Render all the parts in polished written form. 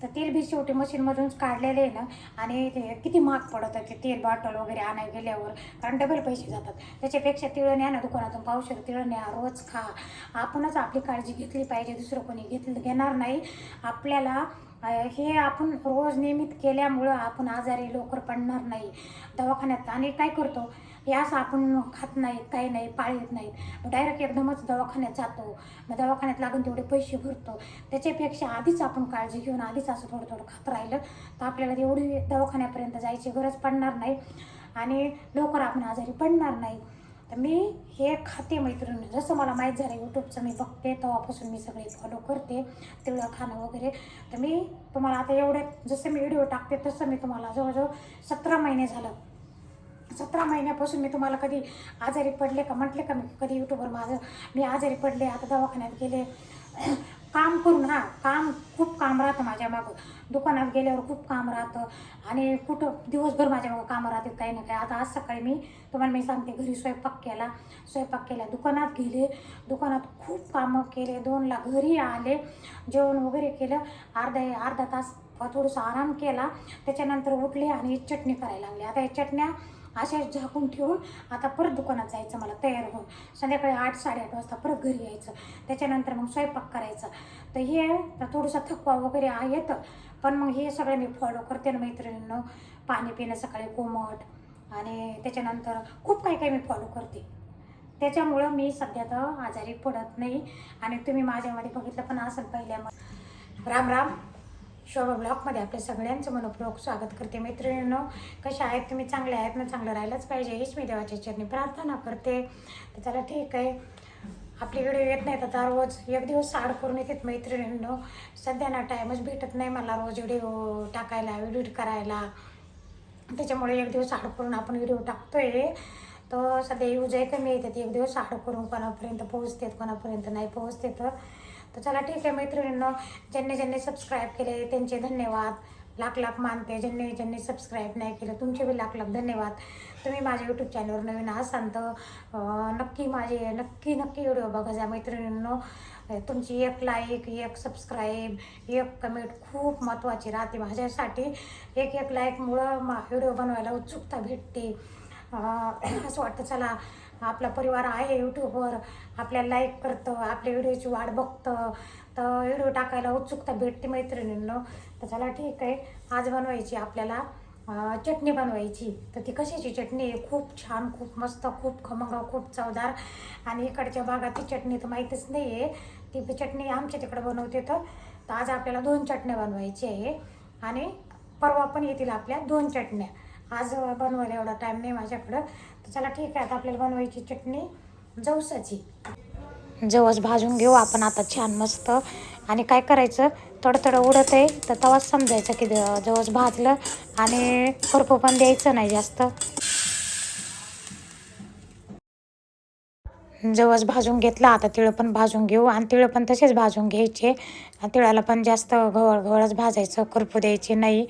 तर तेल बी शेवटी मशीनमधूनच काढलेले आहे ना. आणि ते किती महाग पडतं ते तेल बॉटल वगैरे आणायला गेल्यावर, कारण डबल पैसे जातात. त्याच्यापेक्षा तिळं न्या ना दुकानातून, पावशेर तिळं न्या, रोज खा. आपणच आपली काळजी घेतली पाहिजे, दुसरं कोणी घेणार नाही आपल्याला. हे आपण रोज नियमित केल्यामुळं आपण आजारी लवकर पडणार नाही. दवाखान्यात आणि काय करतो, हे असं आपण खात नाहीत, काही नाही, पाळीत नाहीत, डायरेक्ट एकदमच दवाखान्यात जातो. मग दवाखान्यात लागून तेवढे पैसे भरतो. त्याच्यापेक्षा आधीच आपण काळजी घेऊन आधीच असं थोडं थोडं खात राहिलं तर आपल्याला एवढी दवाखान्यापर्यंत जायची गरज पडणार नाही आणि लवकर आपण आजारी पडणार नाही. तर मी हे खाते मैत्रिणी, जसं मला माहीत झालं यूट्यूबचं मी बघते तेव्हापासून मी सगळे फॉलो करते तेवढं खाणं वगैरे. तर मी तुम्हाला आता एवढे जसं मी व्हिडिओ टाकते तसं मी तुम्हाला जवळजवळ 17 महिने झालं, 17 महिन्यापासून मी तुम्हाला कधी आजारी पडले का म्हटले का, मी कधी यूट्यूबवर मी आजारी पडले, आता दवाखान्यात गेले काम करून. खूप काम राहतं माझ्या मागं, दुकानात गेल्यावर खूप काम राहतं आणि कुठं दिवसभर माझ्या मागं कामं राहतात काही ना काही. आता आज सकाळी मी सांगते, घरी स्वयंपाक केला, दुकानात गेले, दुकानात खूप कामं केले, 2ला घरी आले, जेवण वगैरे केलं, अर्धा तास थोडंसं आराम केला, त्याच्यानंतर उठले आणि चटणी करायला लागले. आता या चटण्या अशा झाकून ठेवून आता परत दुकानात जायचं मला तयार होऊन, संध्याकाळी 8-8:30 वाजता परत घरी यायचं, त्याच्यानंतर मग स्वयंपाक करायचा. तर हे थोडंसं थकवा वगैरे येतं, पण मग हे सगळं मी फॉलो करते ना मैत्रिणींनो. पाणी पिणं सकाळी कोमट, आणि त्याच्यानंतर खूप काही मी फॉलो करते. त्याच्यामुळं मी सध्या तर आजारी पडत नाही. आणि तुम्ही माझ्यामध्ये बघितलं पण असेल पहिल्या. राम राम. शोभा ब्लॉगमध्ये आपल्या सगळ्यांचं मनपूर्वक स्वागत करते. मैत्रिणींनो, कशा आहेत तुम्ही? चांगले आहेत ना? चांगलं राहिलंच पाहिजे हीच मी देवाच्या चरणी प्रार्थना करते. तर चला ठीक आहे, आपली व्हिडिओ येत नाहीत आता, रोज एक दिवस आड करून येतात मैत्रिणींनो. सध्या ना टाईमच भेटत नाही मला रोज व्हिडिओ टाकायला, एडिट करायला, त्याच्यामुळे एक दिवस आड करून आपण व्हिडिओ टाकतोय. तर सध्या यूज आहे कमी येतात, एक दिवस आड करून कोणापर्यंत पोहोचतात, कोणापर्यंत नाही पोहोचते. तर चला ठीक आहे मैत्रिणींनो, ज्यांनी सबस्क्राईब केले त्यांचे धन्यवाद, लाख मानते. ज्यांनी सबस्क्राईब नाही केलं तुमचे बी लाख धन्यवाद. तुम्ही माझ्या यूट्यूब चॅनलवर नवीन असाल तर नक्की व्हिडिओ बघा जा मैत्रिणींनो. तुमची एक लाईक, एक सबस्क्राईब, एक कमेंट खूप महत्त्वाची राहते माझ्यासाठी. एक लाईकमुळं व्हिडिओ बनवायला उत्सुकता भेटते. असं वाटतं चला आपला परिवार आहे यूट्यूबवर, आपल्याला लाईक करतं, आपल्या व्हिडिओची वाट बघतं, तर व्हिडिओ टाकायला उत्सुकता भेटते मैत्रिणींनो. तर चला ठीक आहे, आज बनवायची आपल्याला चटणी बनवायची. तर ती कशाची चटणी आहे? खूप छान, खूप मस्त, खूप खमंग, खूप चवदार. आणि इकडच्या भागात ती चटणी तर माहीतच नाही आहे, ती चटणी आमच्या तिकडं बनवते. तर आज आपल्याला 2 चटण्या बनवायची आहे आणि परवा पण येतील आपल्या 2 चटण्या. आज बनवायला एवढा टाईम नाही माझ्याकडं. तर चला ठीक आहे, आता आपल्याला बनवायची चटणी जवसाची. जवस भाजून घेऊ आपण आता छान मस्त. आणि काय करायचं, थोडं उडत आहे तर तेव्हाच समजायचं की जवस भाजलं, आणि करपू पण द्यायचं नाही जास्त. जवस भाजून घेतला, आता तिळं पण भाजून घेऊ, आणि तिळं पण तसेच भाजून घ्यायचे. तिळाला पण जास्त घवळच भाजायचं, करपू द्यायचे नाही.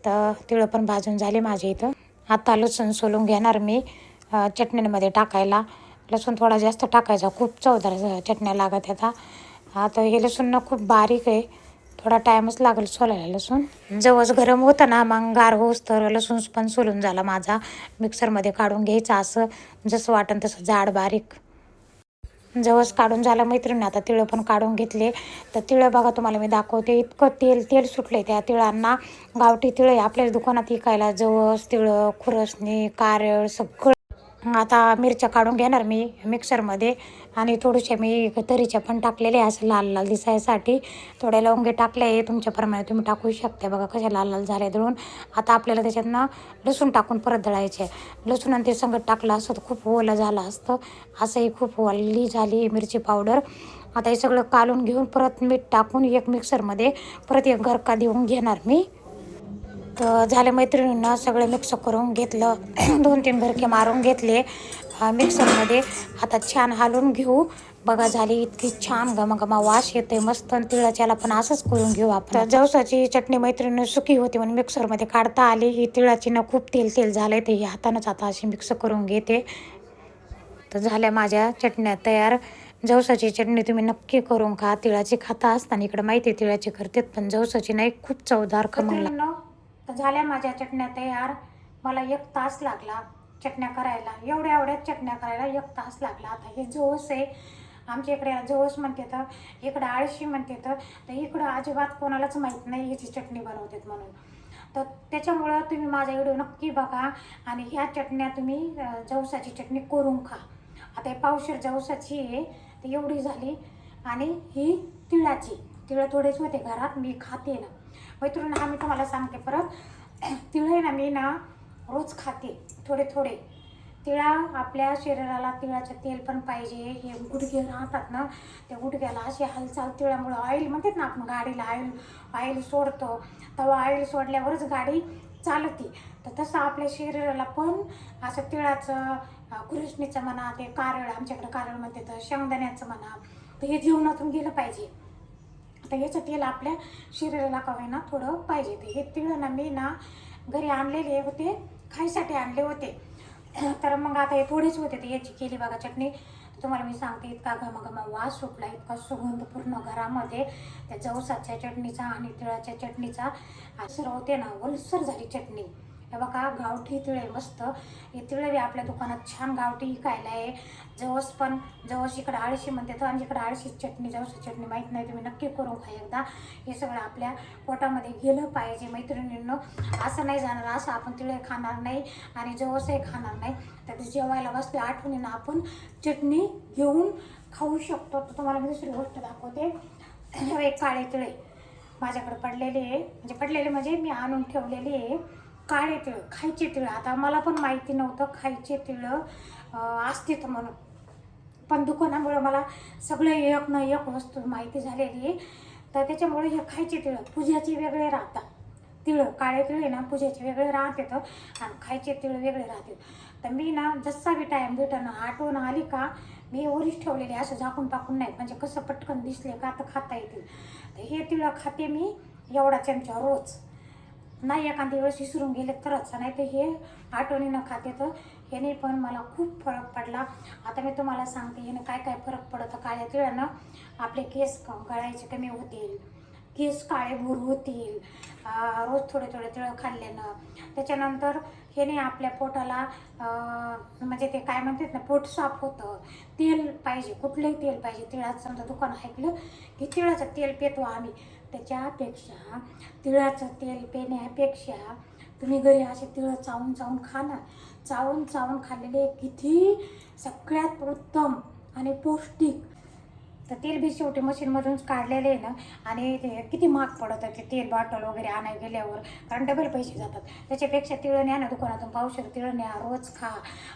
तर तिळं पण भाजून झाले माझे इथं. आता लसूण सोलून घेणार मी चटणीमध्ये टाकायला. लसूण थोडा जास्त टाकायचा, खूप चवदार चटण्या लागत आता. आता हे लसूण खूप बारीक आहे, थोडा टाईमच लागेल सोलायला लसूण. जवस गरम होतं ना, मग गार होस तर लसूण पण सोलून झाला माझा. मिक्सरमध्ये काढून घ्यायचा, असं जसं वाटन तसं जाड बारीक. जवस काढून झालं मैत्रिणी, आता तिळं पण काढून घेतले. तर तिळं बघा तुम्हाला मी दाखवते, इतकं तेल सुटले त्या तिळांना. गावठी तिळं आहे आपल्याच दुकानात विकायला, जवस, तिळं, खुरसणी, कारळ सगळं. आता मिरच्या काढून घेणार मी मिक्सरमध्ये, आणि थोडेसे मी तरीच्या पण टाकलेले असं लाल दिसायसाठी. थोड्या लवंगे टाकले आहे, तुमच्याप्रमाणे तुम्ही टाकू शकता. बघा कशा लाल झाले दळून. आता आपल्याला त्याच्यातनं लसूण टाकून परत दळायचे. लसूण आणि ते संगत टाकलं असतं तर खूप ओलं झालं असतं, असंही खूप ओली झाली मिरची पावडर. आता हे सगळं कालून घेऊन परत मीठ टाकून एक मिक्सरमध्ये परत एक गरका देऊन घेणार मी. तर झाले मैत्रिणींना सगळं मिक्स करून घेतलं. 2-3 घरके मारून घेतले मिक्सरमध्ये. आता छान हलवून घेऊ. बघा झाली इतकी छान घमाघमा वास येते मस्त. तिळाच्याला पण असंच करून घेऊ आपण. तर जवसाची चटणी मैत्रिणी सुकी होती म्हणून मिक्सरमध्ये काढता आली. ही तिळाची ना खूप तेल झालं ते हातानंच आता अशी मिक्स करून घेते. तर झाल्या माझ्या चटण्या तयार. जवसाची चटणी तुम्ही नक्की करून खा. तिळाची खाता असताना इकडं माहिती आहे तिळाची करतात, पण जवसाची नाही, खूप चवदार खमंग लागते. झाल्या माझ्या चटण्या तयार. मला 1 तास लागला चटण्या करायला. एवढ्या चटण्या करायला 1 तास लागला. आता हे जवस आहे, आमच्या इकडे जवस म्हणते तर, इकडं आळशी म्हणते तर इकडं अजिबात कोणालाच माहीत नाही याची चटणी बनवतात म्हणून. तर त्याच्यामुळं तुम्ही माझा व्हिडिओ नक्की बघा आणि ह्या चटण्या तुम्ही जवसाची चटणी करून खा. आता हे पावशेर जवसाची आहे तर एवढी झाली आणि ही तिळाची. तिळं थोडेच होते घरात, मी खाते ना मैत्रिणी. मी तुम्हाला सांगते परत, तिळ आहे ना मी ना रोज खाते थोडे थोडे. तिळा आपल्या शरीराला तिळाचं तेल पण पाहिजे. हे गुडघे राहतात ना, त्या गुडघ्याला अशी हालचाल तिळामुळं, ऑइल म्हणतात ना आपण गाडीला ऑइल सोडतो, तेव्हा ऑइल सोडल्यावरच गाडी चालते. तर तसं आपल्या शरीराला पण असं तिळाचं, कृष्णीचं म्हणा, ते कारळ, आमच्याकडे कारळ म्हणते तर शेंगदाण्याचं म्हणा, तर हे जीवनातून गेलं पाहिजे. तर याचं तेल आपल्या शरीराला का होईना थोडं पाहिजे. तर हे तिळ ना मी ना घरी आणलेले होते, खायसाठी आणले होते. तर मग आता हे थोडेच होते, तर याची केली बघा चटणी. तुम्हाला मी सांगते, इतका घमाघमा वास सुटला, इतका सुगंध पूर्ण घरामध्ये त्या जवसाच्या चटणीचा आणि तिळाच्या चटणीचा. असं होते ना, ओलसर झाली चटणी. हे बघा गावठी तिळ आहे मस्त. हे तिळ बी आपल्या दुकानात छान गावठी विकायला आहे. जवस इकडं आळशी म्हणते तर, आमच्याकडे आळशी चटणी, जवसाची चटणी माहीत नाही, तुम्ही नक्की करून खा एकदा. हे सगळं आपल्या पोटामध्ये गेलं पाहिजे मैत्रिणींनो. असं नाही जाणार असं आपण तिळे खाणार नाही आणि जवसही खाणार नाही, तर जेवायला बसते आठवणीनं आपण चटणी घेऊन खाऊ शकतो. तर तुम्हाला मी दुसरी गोष्ट दाखवते. एक काळे तिळे माझ्याकडे पडलेले म्हणजे मी आणून ठेवलेले आहे काळे तिळ, खायचे तिळ. आता मला पण माहिती नव्हतं खायचे तिळ असतात म्हणून, पण दुकानामुळं मला सगळे एक ना एक वस्तू माहिती झालेली आहे. तर त्याच्यामुळे हे खायचे तिळ पूजाचे वेगळे राहतात. तिळ काळे तिळ ना पूजेचे वेगळे राहतात आणि खायचे तिळ वेगळे राहतात. तर मी ना जसा बी टाईम भेटणं आठवण आली का मी वरीच ठेवलेले, असं झाकून टाकून नाही, म्हणजे कसं पटकन दिसले का तर खाता येतील. तर हे तिळ खाते मी एवढा चमचा रोज. नाही एखाद्या वेळेस विसरून गेले तरच, नाही तर हे आठवणीनं खाते. तर ह्याने पण मला खूप फरक पडला. आता मी तुम्हाला सांगते ह्याने काय काय फरक पडतं. काळ्या तिळानं आपले केस गळायचे कमी होतील, केस काळे भूर होतील रोज थोडे थोडे तिळं खाल्ल्यानं. त्याच्यानंतर ह्याने आपल्या पोटाला म्हणजे ते काय म्हणतात ना, पोट साफ होतं. तेल पाहिजे, कुठलंही तेल पाहिजे. तिळाचं समजा दुकान ऐकलं की तिळाचं तेल पितो आम्ही, त्याच्यापेक्षा तिळाचं तेल पिण्यापेक्षा तुम्ही घरी असे तिळं चावून चावून खा ना. चावून चावून खाल्लेले किती सगळ्यात उत्तम आणि पौष्टिक. तर तेल बी शेवटी मशीनमधूनच काढलेले आहे ना, आणि ते किती महाग पडतं ते तेल बॉटल वगैरे आणायला गेल्यावर, कारण डबल पैसे जातात. त्याच्यापेक्षा तिळं न्या ना दुकानातून, पावशेर तिळं न्या, रोज खा.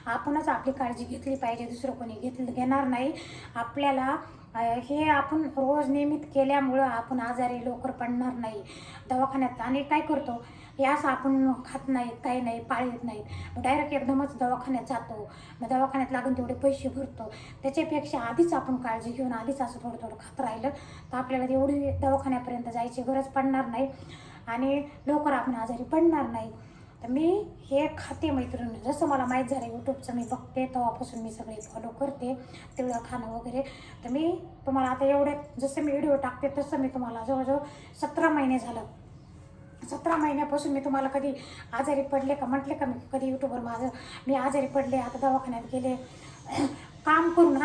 आपणच आपली काळजी घेतली पाहिजे, दुसरं कोणी घेणार नाही आपल्याला. हे आपण रोज नियमित केल्यामुळं आपण आजारी लवकर पडणार नाही. दवाखान्यात आणि काय करतो, हे असं आपण खात नाहीत, काही नाही, पाळीत नाहीत, डायरेक्ट एकदमच दवाखान्यात जातो. मग दवाखान्यात लागून तेवढे पैसे भरतो. त्याच्यापेक्षा आधीच आपण काळजी घेऊन आधीच असं थोडं थोडं खात राहिलं तर आपल्याला एवढी दवाखान्यापर्यंत जायची गरज पडणार नाही आणि लवकर आपण आजारी पडणार नाही. तर मी हे खाते मैत्रिणी, जसं मला माहीत झालं यूट्यूबचं मी बघते तेव्हापासून मी सगळे फॉलो करते तिळं खाणं वगैरे. तर मी तुम्हाला आता एवढ्यात जसं मी व्हिडिओ टाकते तसं मी तुम्हाला जवळजवळ 17 महिने झालं, 17 महिन्यापासून मी तुम्हाला कधी आजारी पडले का म्हटले का, मी कधी यूट्यूबवर माझं मी आजारी पडले, आता दवाखान्यात गेले काम करून.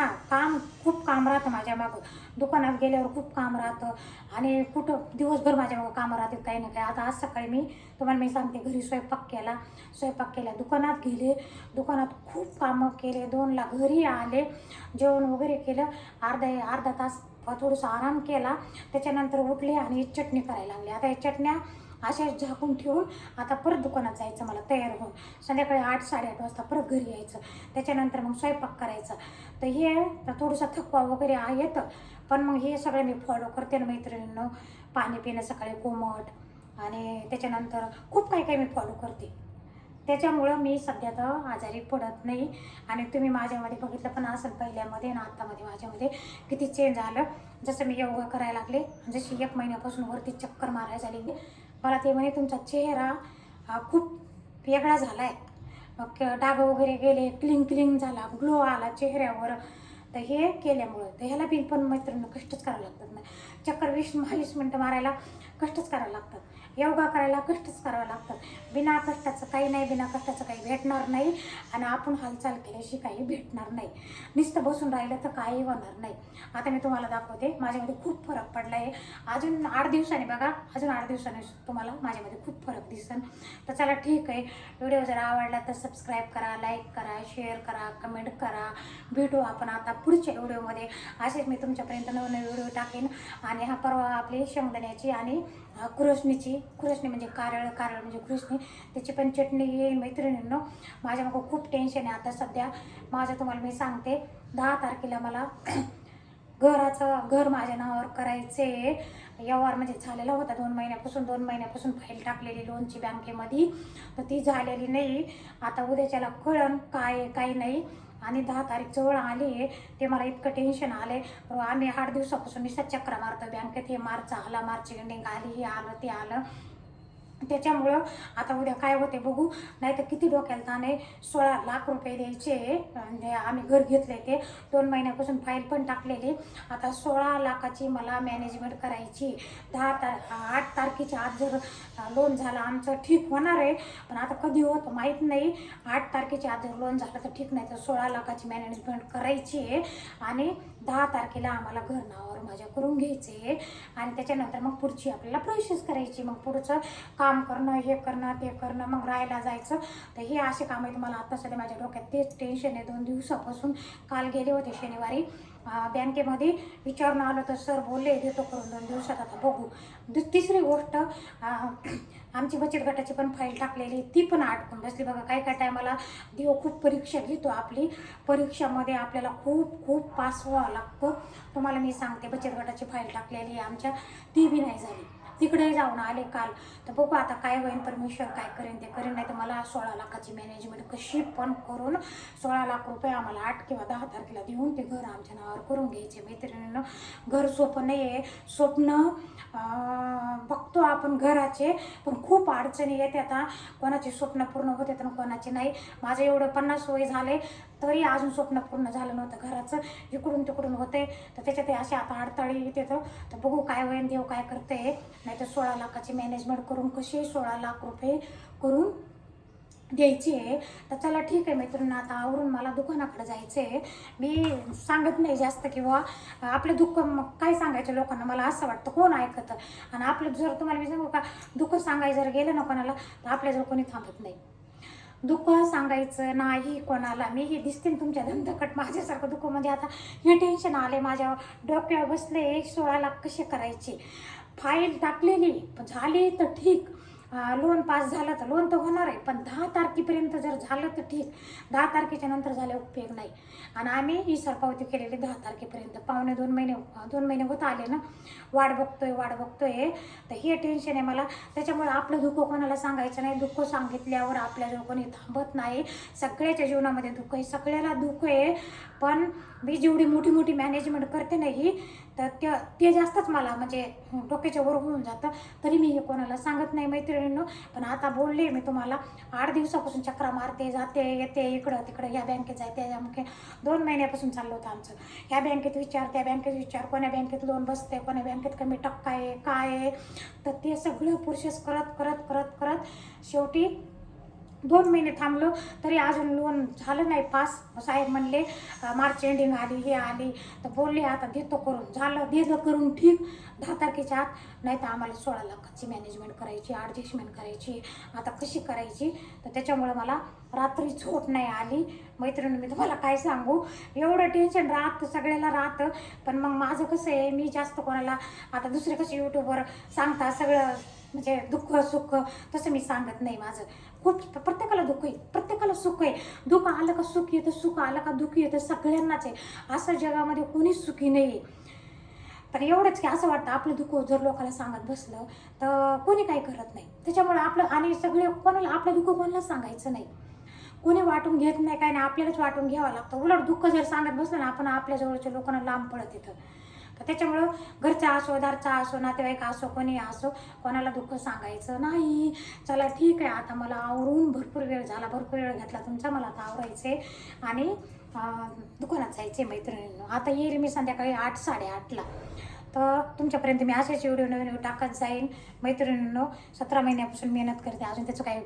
खूप काम राहतं माझ्या मागं, दुकानात गेल्यावर खूप काम राहतं आणि कुठं दिवसभर माझ्या मागं कामं राहतात काही ना काही. आता आज सकाळी तुम्हाला मी सांगते, घरी स्वयंपाक केला, दुकानात गेले, दुकानात खूप कामं केले, 2ला घरी आले, जेवण वगैरे केलं, अर्धा तास थोडंसं आराम केला, त्याच्यानंतर उठले आणि चटणी करायला लागले. आता या चटण्या अशाच झाकून ठेवून आता परत दुकानात जायचं मला तयार होऊन, संध्याकाळी 8-8:30 वाजता परत घरी यायचं, त्याच्यानंतर मग स्वयंपाक करायचा. तर हे थोडंसं थकवा वगैरे येतं, पण मग हे सगळं मी फॉलो करते ना मैत्रिणींनो. पाणी पिणं सकाळी कोमट, आणि त्याच्यानंतर खूप काही काही मी फॉलो करते. त्याच्यामुळं मी सध्या तर आजारी पडत नाही. आणि तुम्ही माझ्यामध्ये बघितलं पण असेल पहिल्यामध्ये ना आत्तामध्ये माझ्यामध्ये किती चेंज आलं. जसं मी योगा करायला लागले, जशी 1 महिन्यापासून वरती चक्कर मारायला झाली, मला ते म्हणे तुमचा चेहरा खूप वेगळा झाला आहे, डाग वगैरे गेले, क्लिंग झाला, ग्लो आला चेहऱ्यावर. तर हे केल्यामुळं तर ह्याला बी पण मैत्रिणींना कष्टच करावं लागतात ना. चक्कर 20 मिनटं मारायला कष्टच करावं लागतात, योगा करायला कष्टच करावं लागतात. बिना कष्टाचं काही नाही, बिना कष्टाचं काही भेटणार नाही. आणि आपण हालचाल केल्याशी काही भेटणार नाही. नुसतं बसून राहिलं तर काही होणार नाही. आता मी तुम्हाला दाखवते, माझ्यामध्ये खूप फरक पडला आहे. अजून 8 दिवसांनी बघा, अजून 8 दिवसांनी तुम्हाला माझ्यामध्ये खूप फरक दिसेल. तर चला ठीक आहे, व्हिडिओ जर आवडला तर सबस्क्राईब करा, लाईक करा, शेअर करा, कमेंट करा. भेटू आपण आता पुढच्या व्हिडिओमध्ये. असेच मी तुमच्यापर्यंत नवनवीन व्हिडिओ टाकेन. आणि हा परवा आपली शेंगदाण्याची आणि खुरसणी म्हणजे कारळ म्हणजे खुरसणी, त्याची पण चटणी येईल मैत्रिणींनो. माझ्या मग खूप टेन्शन आहे आता सध्या माझं. तुम्हाला मी सांगते, 10 तारखेला मला घर माझ्या नावावर करायचे. व्यवहार म्हणजे झालेला होता 2 महिन्यापासून फाईल टाकलेली लोनची बँकेमध्ये, तर ती झालेली नाही. आता उद्याच्याला कळण काय काही नाही. आणि 10 तारीख जवळ आली आहे, ते मला इतकं टेन्शन आले. आम्ही 8 दिवसापासून नुसतं चक्रा मारतो बँकेत. हे मार्च आला, मार्च एंडिंग आली, हे आलं ते आलं. त्याच्यामुळं आता उद्या काय होते बघू. नाही तर किती डोक्याला ताण आहे. 16 लाख रुपये द्यायचे. म्हणजे आम्ही घर घेतले ते 2 महिन्यापासून फाईल पण टाकलेली. आता 16 लाखाची मला मॅनेजमेंट करायची. 8 तारखेच्या आत जर लोन झालं आमचं ठीक होणार आहे, पण आता कधी होतं माहीत नाही. 8 तारखेच्या आत जर लोन झालं तर ठीक, नाही तर 16 लाखाची मॅनेजमेंट करायची आहे. आणि 10 तारखेला आम्हाला घर नावावर माझ्या करून घ्यायचे. आणि त्याच्यानंतर मग पुढची आपल्याला प्रोसेस करायची. मग पुढचं काम करणं, हे करणं, ते करणं, मग राहायला जायचं. तर हे असे काम आहेत. मला आता सध्या माझ्या डोक्यात तेच टेन्शन आहे 2 दिवसापासून. काल गेले होते शनिवारी बँकेमध्ये, विचारून आलो तर सर बोलले देतो करून 2 दिवसात. आता बघू. तिसरी गोष्ट, आमची बचत गटाची पण फाईल टाकलेली, ती पण अडकून बसली बघा. काही टायमाला देव खूप परीक्षा घेतो आपली. परीक्षामध्ये आपल्याला खूप पास व्हावं लागतं. तुम्हाला मी सांगते, बचत गटाची फाईल टाकलेली आमच्या, ती बी नाही झाली. तिकडे जाऊन आले काल. तर बघू आता काय होईल, परमेश्वर काय करेन ते करेन. नाही तर मला 16 लाखाची मॅनेजमेंट कशी पण करून 16 लाख रुपये आम्हाला 8 किंवा 10 तारखेला देऊन ते घर आमच्या नावावर करून घ्यायचे. मैत्रिणींनो, घर सोपं नाही आहे. स्वप्न बघतो आपण घराचे, पण खूप अडचणी येते. आता कोणाचे स्वप्न पूर्ण होते तर कोणाचे नाही. माझं एवढं 50 वय झाले तरी अजून स्वप्न पूर्ण झालं नव्हतं घराचं. इकडून तिकडून होते, तर त्याच्यात असे आता अडथळे येते. तर बघू काय होईल, देव काय करते. नाही तर 16 लाखाची मॅनेजमेंट करून कशी 16 लाख रुपये करून द्यायची आहे. तर चला ठीक आहे मैत्रिणी, आता आवरून मला दुकानाकडे जायचं आहे. मी सांगत नाही जास्त, किंवा आपलं दुःख मग काय सांगायचं लोकांना, मला असं वाटतं कोण ऐकतं. आणि आपलं जर तुम्हाला मी सांगू का, दुःख सांगायचं जर गेलं ना कोणाला, तर आपल्याजवळ कोणी थांबत नाही. दुःख सांगायचं नाही कोणाला. मी हे दिसते तुमच्या धंदकट माझ्यासारखं दुःख, म्हणजे आता हे टेन्शन आले माझ्या डोक्यावर बसले. 16 लाख कसे करायचे. फाईल टाकलेली झाली तर ठीक, लोन पास झालं तर लोन तर होणार आहे, पण 10 तारखेपर्यंत जर झालं तर ठीक. 10 तारखेच्या नंतर झाले उपयोग नाही. आणि आम्ही ही सरपावती केलेली 10 तारखेपर्यंत. पावणे 2 महिने होत आले ना. वाट बघतोय. तर हे टेन्शन आहे मला. त्याच्यामुळे आपलं दुःख कोणाला सांगायचं नाही. दुःख सांगितल्यावर आपल्याजवळ कोणी थांबत नाही. सगळ्याच्या जीवनामध्ये दुःख आहे, सगळ्याला दुःख आहे. पण मी जेवढी मोठी मॅनेजमेंट करते नाही, तर ते जास्तच मला म्हणजे डोक्याच्या वर होऊन जातं. तरी मी हे कोणाला सांगत नाही मैत्रिणींनो. पण आता बोलले मी तुम्हाला, 8 दिवसापासून चक्रा मारते, जाते येते, इकडं तिकडं, या बँकेत जाते, या बँकेत. 2 महिन्यापासून चाललं होतं आमचं. ह्या बँकेत विचार, त्या बँकेत विचार, कोण्या बँकेत लोन बसते, कोण्या बँकेत कमी टक्का आहे, काय आहे. तर ते सगळं प्रोसेस करत शेवटी 2 महिने थांबलो तरी अजून लोन झालं नाही पास. साहेब म्हणले मार्च एंडिंग आली, हे आली, तर बोलले आता देतो करून. दिलं करून ठीक 10 तारखेच्या आत. नाही तर आम्हाला 16 लाखाची मॅनेजमेंट करायची, ॲडजस्टमेंट करायची. आता कशी करायची. तर त्याच्यामुळं मला रात्री झोप नाही आली. मैत्रिणी, मी तुम्हाला काय सांगू, एवढं टेन्शन राहतं, सगळ्याला राहतं. पण मग माझं कसं आहे, मी जास्त कोणाला, आता दुसरे कसे यूट्यूबवर सांगता सगळं म्हणजे दुःख सुख, तसं मी सांगत नाही. माझं खूप प्रत्येकाला दुःख आहे, प्रत्येकाला सुख आहे. दुःख आलं का सुख येतं, सुख आलं का दुःख येतं, सगळ्यांनाच आहे. असं जगामध्ये कोणीच सुखी नाही आहे. पण एवढंच की असं वाटतं आपलं दुःख जर लोकांना सांगत बसलं तर कोणी काही करत नाही. त्याच्यामुळे आपलं, आणि सगळे कोणाला आपलं दुःख कोणाला सांगायचं नाही. कोणी वाटून घेत नाही, काय नाही, आपल्यालाच वाटून घ्यावं लागतं. उलट दुःख जर सांगत बसलं ना आपण, आपल्या जवळच्या लोकांना लांब पडत येतं. तर त्याच्यामुळं घरचा असो, दारचा असो, नातेवाईक असो, कोणी असो, कोणाला दुःख सांगायचं नाही. चला ठीक आहे, आता मला आवरून भरपूर वेळ झाला, भरपूर वेळ घेतला तुमचा. मला आता आवरायचं आहे. आणि दुकानात जायचे मैत्रिणींनो. आता येईल मी संध्याकाळी 8-8:30ला. तर तुमच्यापर्यंत मी असेच व्हिडिओ नवीन टाकत जाईन मैत्रिणींनो. 17 महिन्यापासून मेहनत करते, अजून त्याचं काही